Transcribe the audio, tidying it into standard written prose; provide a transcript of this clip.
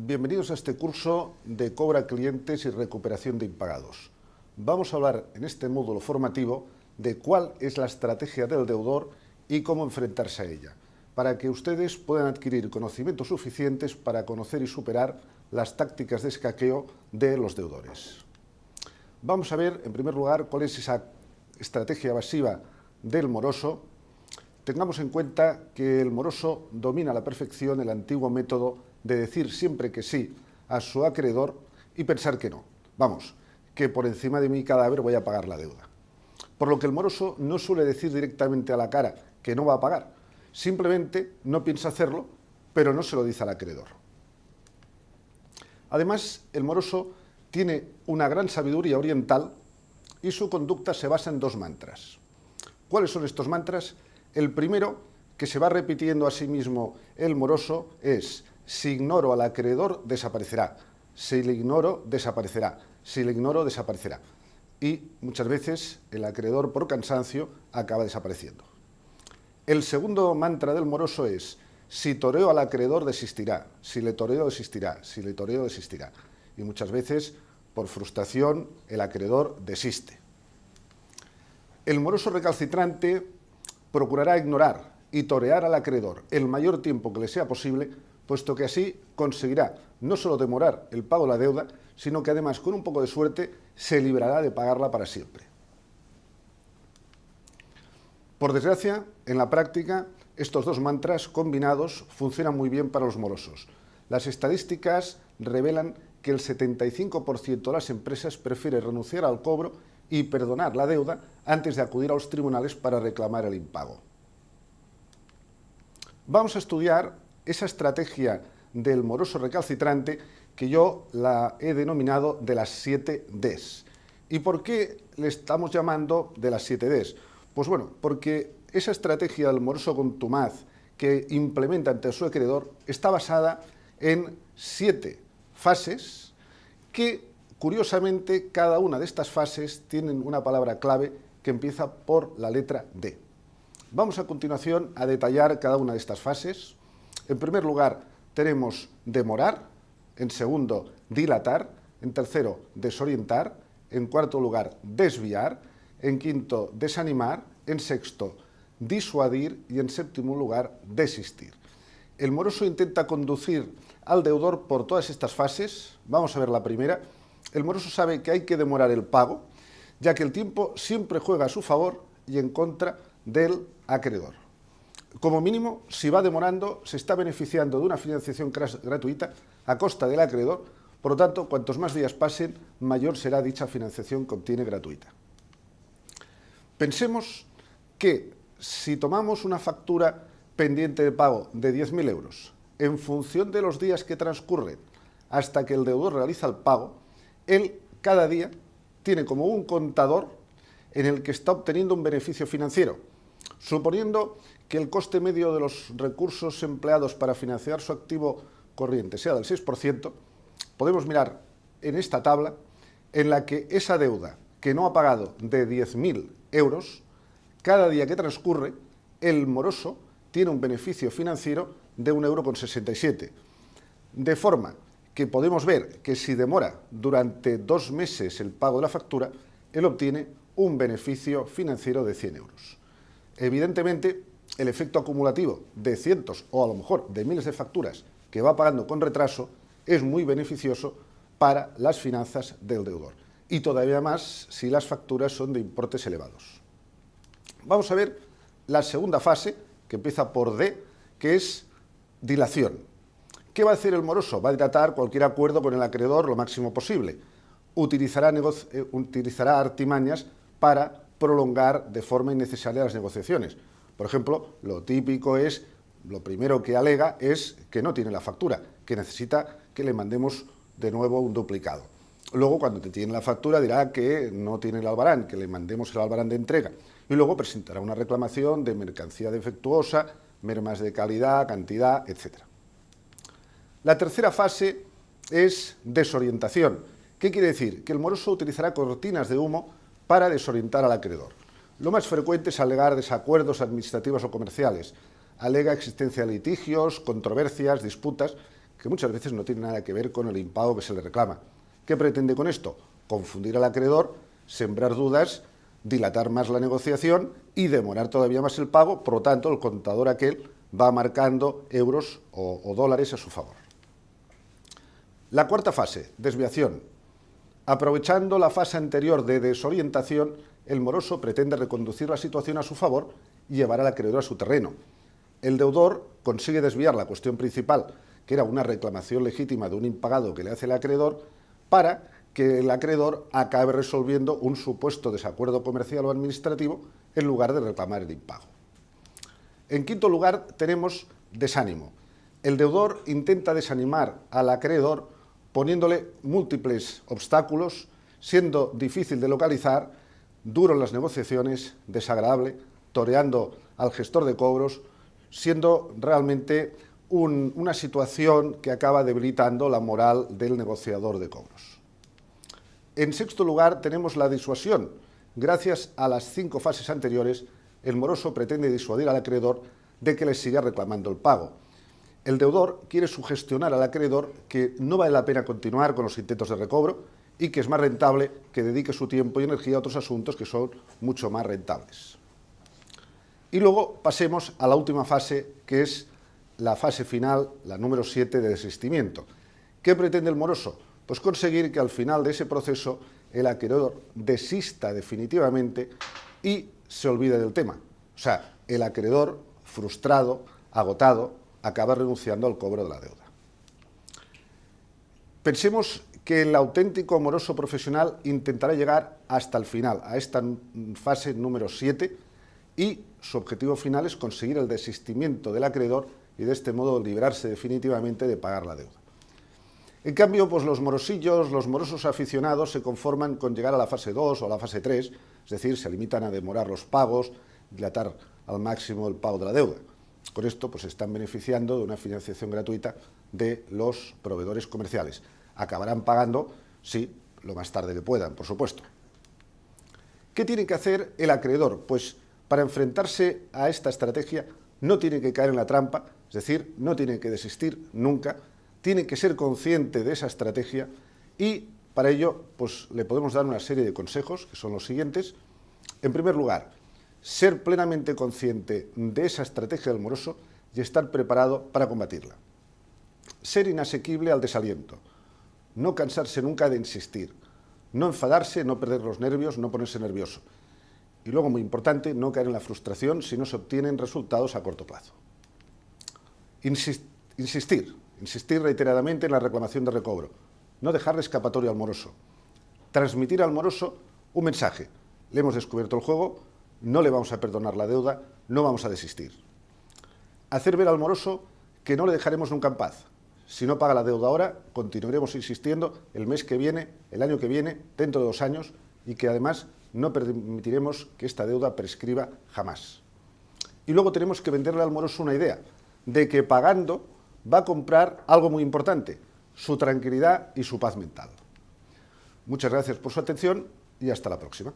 Bienvenidos a este curso de cobra clientes y recuperación de impagados. Vamos a hablar en este módulo formativo de cuál es la estrategia del deudor y cómo enfrentarse a ella, para que ustedes puedan adquirir conocimientos suficientes para conocer y superar las tácticas de escaqueo de los deudores. Vamos a ver, en primer lugar, cuál es esa estrategia evasiva del moroso. Tengamos en cuenta que el moroso domina a la perfección el antiguo método de decir siempre que sí a su acreedor y pensar que no. Vamos, que por encima de mi cadáver voy a pagar la deuda. Por lo que el moroso no suele decir directamente a la cara que no va a pagar. Simplemente no piensa hacerlo, pero no se lo dice al acreedor. Además, el moroso tiene una gran sabiduría oriental y su conducta se basa en dos mantras. ¿Cuáles son estos mantras? El primero, que se va repitiendo a sí mismo el moroso, es: si ignoro al acreedor, desaparecerá. Si le ignoro, desaparecerá. Si le ignoro, desaparecerá. Y muchas veces el acreedor, por cansancio, acaba desapareciendo. El segundo mantra del moroso es: si toreo al acreedor, desistirá. Si le toreo, desistirá. Si le toreo, desistirá. Y muchas veces, por frustración, el acreedor desiste. El moroso recalcitrante procurará ignorar y torear al acreedor el mayor tiempo que le sea posible, puesto que así conseguirá no solo demorar el pago de la deuda, sino que además, con un poco de suerte, se librará de pagarla para siempre. Por desgracia, en la práctica, estos dos mantras combinados funcionan muy bien para los morosos. Las estadísticas revelan que el 75% de las empresas prefiere renunciar al cobro y perdonar la deuda antes de acudir a los tribunales para reclamar el impago. Vamos a estudiar esa estrategia del moroso recalcitrante que yo la he denominado de las 7 Ds. ¿Y por qué le estamos llamando de las 7 Ds? Pues bueno, porque esa estrategia del moroso contumaz que implementa ante su acreedor está basada en 7 fases que, curiosamente, cada una de estas fases tienen una palabra clave que empieza por la letra D. Vamos a continuación a detallar cada una de estas fases. En primer lugar, tenemos demorar, en segundo, dilatar, en tercero, desorientar, en cuarto lugar, desviar, en quinto, desanimar, en sexto, disuadir y en séptimo lugar, desistir. El moroso intenta conducir al deudor por todas estas fases. Vamos a ver la primera. El moroso sabe que hay que demorar el pago, ya que el tiempo siempre juega a su favor y en contra del acreedor. Como mínimo, si va demorando, se está beneficiando de una financiación gratuita a costa del acreedor. Por lo tanto, cuantos más días pasen, mayor será dicha financiación que obtiene gratuita. Pensemos que si tomamos una factura pendiente de pago de 10.000 euros, en función de los días que transcurren hasta que el deudor realiza el pago, él cada día tiene como un contador en el que está obteniendo un beneficio financiero. Suponiendo que el coste medio de los recursos empleados para financiar su activo corriente sea del 6%, podemos mirar en esta tabla en la que esa deuda que no ha pagado de 10.000 euros, cada día que transcurre, el moroso tiene un beneficio financiero de 1,67 €. De forma que podemos ver que si demora durante 2 meses el pago de la factura, él obtiene un beneficio financiero de 100 euros. Evidentemente, el efecto acumulativo de cientos o a lo mejor de miles de facturas que va pagando con retraso es muy beneficioso para las finanzas del deudor. Y todavía más si las facturas son de importes elevados. Vamos a ver la segunda fase, que empieza por D, que es dilación. ¿Qué va a hacer el moroso? Va a dilatar cualquier acuerdo con el acreedor lo máximo posible. Utilizará artimañas para prolongar de forma innecesaria las negociaciones. Por ejemplo, lo típico es, lo primero que alega es que no tiene la factura, que necesita que le mandemos de nuevo un duplicado. Luego, cuando te tiene la factura, dirá que no tiene el albarán, que le mandemos el albarán de entrega. Y luego presentará una reclamación de mercancía defectuosa, mermas de calidad, cantidad, etc. La tercera fase es desorientación. ¿Qué quiere decir? Que el moroso utilizará cortinas de humo para desorientar al acreedor. Lo más frecuente es alegar desacuerdos administrativos o comerciales. Alega existencia de litigios, controversias, disputas, que muchas veces no tiene nada que ver con el impago que se le reclama. ¿Qué pretende con esto? Confundir al acreedor, sembrar dudas, dilatar más la negociación y demorar todavía más el pago. Por lo tanto, el contador aquel va marcando euros o dólares a su favor. La cuarta fase, desviación. Aprovechando la fase anterior de desorientación, el moroso pretende reconducir la situación a su favor y llevar al acreedor a su terreno. El deudor consigue desviar la cuestión principal, que era una reclamación legítima de un impagado que le hace el acreedor, para que el acreedor acabe resolviendo un supuesto desacuerdo comercial o administrativo en lugar de reclamar el impago. En quinto lugar, tenemos desánimo. El deudor intenta desanimar al acreedor poniéndole múltiples obstáculos, siendo difícil de localizar, duro en las negociaciones, desagradable, toreando al gestor de cobros, siendo realmente una situación que acaba debilitando la moral del negociador de cobros. En sexto lugar, tenemos la disuasión. Gracias a las 5 fases anteriores, el moroso pretende disuadir al acreedor de que le siga reclamando el pago. El deudor quiere sugestionar al acreedor que no vale la pena continuar con los intentos de recobro y que es más rentable que dedique su tiempo y energía a otros asuntos que son mucho más rentables. Y luego pasemos a la última fase, que es la fase final, la número 7 de desistimiento. ¿Qué pretende el moroso? Pues conseguir que al final de ese proceso el acreedor desista definitivamente y se olvide del tema. O sea, el acreedor, frustrado, agotado, acaba renunciando al cobro de la deuda. Pensemos que el auténtico moroso profesional intentará llegar hasta el final, a esta fase número 7, y su objetivo final es conseguir el desistimiento del acreedor y de este modo librarse definitivamente de pagar la deuda. En cambio, pues los morosillos, los morosos aficionados se conforman con llegar a la fase 2 o a la fase 3, es decir, se limitan a demorar los pagos, dilatar al máximo el pago de la deuda. Con esto pues se están beneficiando de una financiación gratuita de los proveedores comerciales. Acabarán pagando, sí, lo más tarde que puedan, por supuesto. ¿Qué tiene que hacer el acreedor? Pues para enfrentarse a esta estrategia no tiene que caer en la trampa, es decir, no tiene que desistir nunca, tiene que ser consciente de esa estrategia y para ello pues le podemos dar una serie de consejos que son los siguientes. En primer lugar, ser plenamente consciente de esa estrategia del moroso y estar preparado para combatirla. Ser inasequible al desaliento, no cansarse nunca de insistir, no enfadarse, no perder los nervios, no ponerse nervioso. Y luego, muy importante, no caer en la frustración si no se obtienen resultados a corto plazo. Insistir reiteradamente en la reclamación de recobro, no dejarle escapatoria al moroso. Transmitir al moroso un mensaje: le hemos descubierto el juego, no le vamos a perdonar la deuda, no vamos a desistir. Hacer ver al moroso que no le dejaremos nunca en paz. Si no paga la deuda ahora, continuaremos insistiendo el mes que viene, el año que viene, dentro de 2 años, y que además no permitiremos que esta deuda prescriba jamás. Y luego tenemos que venderle al moroso una idea de que pagando va a comprar algo muy importante: su tranquilidad y su paz mental. Muchas gracias por su atención y hasta la próxima.